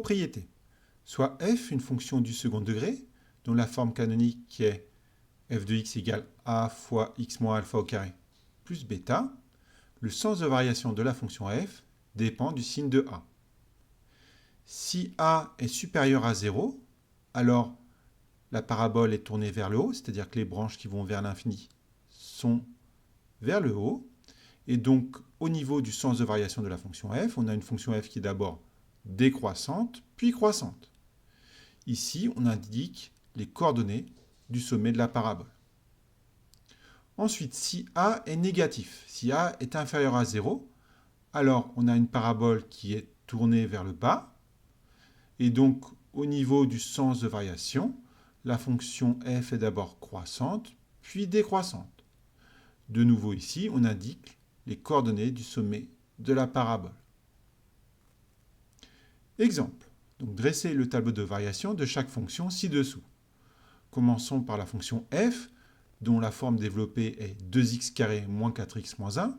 propriétés. Soit f, une fonction du second degré, dont la forme canonique est f de x égale a fois x moins alpha au carré plus bêta. Le sens de variation de la fonction f dépend du signe de a. Si a est supérieur à 0, alors la parabole est tournée vers le haut, c'est-à-dire que les branches qui vont vers l'infini sont vers le haut. Et donc, au niveau du sens de variation de la fonction f, on a une fonction f qui est d'abord décroissante, puis croissante. Ici, on indique les coordonnées du sommet de la parabole. Ensuite, si a est négatif, si a est inférieur à 0, alors on a une parabole qui est tournée vers le bas. Et donc, au niveau du sens de variation, la fonction f est d'abord croissante, puis décroissante. De nouveau ici, on indique les coordonnées du sommet de la parabole. Exemple. Donc, dressez le tableau de variation de chaque fonction ci-dessous. Commençons par la fonction f, dont la forme développée est 2x² moins 4x moins 1.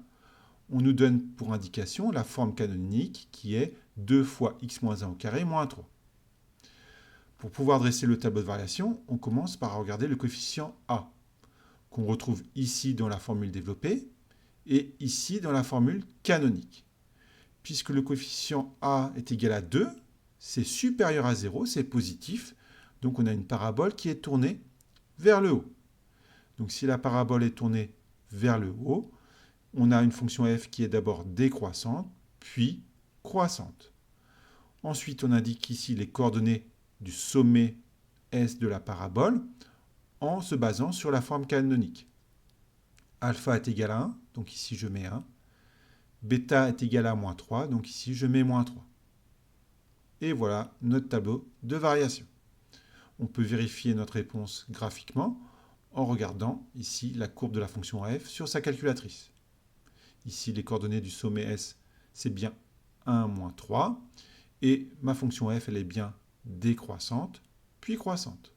On nous donne pour indication la forme canonique qui est 2 fois x moins 1 au carré moins 3. Pour pouvoir dresser le tableau de variation, on commence par regarder le coefficient a, qu'on retrouve ici dans la formule développée et ici dans la formule canonique. Puisque le coefficient a est égal à 2, c'est supérieur à 0, c'est positif, donc on a une parabole qui est tournée vers le haut. Donc si la parabole est tournée vers le haut, on a une fonction f qui est d'abord décroissante, puis croissante. Ensuite, on indique ici les coordonnées du sommet S de la parabole en se basant sur la forme canonique. Alpha est égal à 1, donc ici je mets 1. Bêta est égal à moins 3, donc ici je mets moins 3. Et voilà notre tableau de variation. On peut vérifier notre réponse graphiquement en regardant ici la courbe de la fonction f sur sa calculatrice. Ici, les coordonnées du sommet S, c'est bien 1, moins 3. Et ma fonction f, elle est bien décroissante, puis croissante.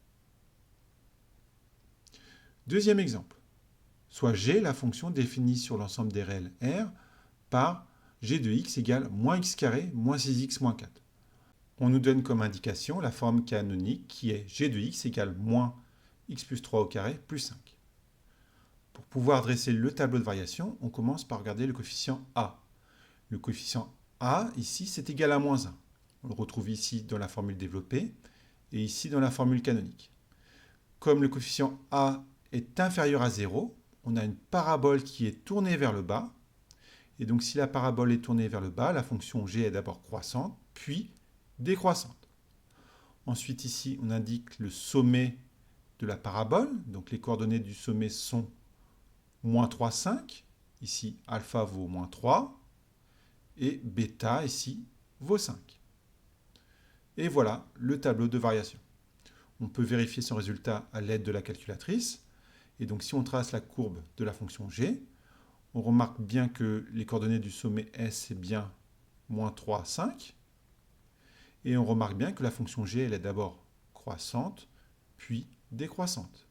Deuxième exemple. Soit g, la fonction définie sur l'ensemble des réels R, par g de x égale moins x² moins 6x moins 4. On nous donne comme indication la forme canonique qui est g de x égale moins x plus 3 au carré plus 5. Pour pouvoir dresser le tableau de variation, on commence par regarder le coefficient a. Le coefficient a, ici, c'est égal à moins 1. On le retrouve ici dans la formule développée et ici dans la formule canonique. Comme le coefficient a est inférieur à 0, on a une parabole qui est tournée vers le bas. Et donc si la parabole est tournée vers le bas, la fonction g est d'abord croissante, puis décroissante. Ensuite ici, on indique le sommet de la parabole. Donc les coordonnées du sommet sont moins 3, 5. Ici, alpha vaut moins 3. Et bêta, ici, vaut 5. Et voilà le tableau de variation. On peut vérifier son résultat à l'aide de la calculatrice. Et donc si on trace la courbe de la fonction g, on remarque bien que les coordonnées du sommet S, c'est bien moins 3, 5. Et on remarque bien que la fonction g, elle est d'abord croissante, puis décroissante.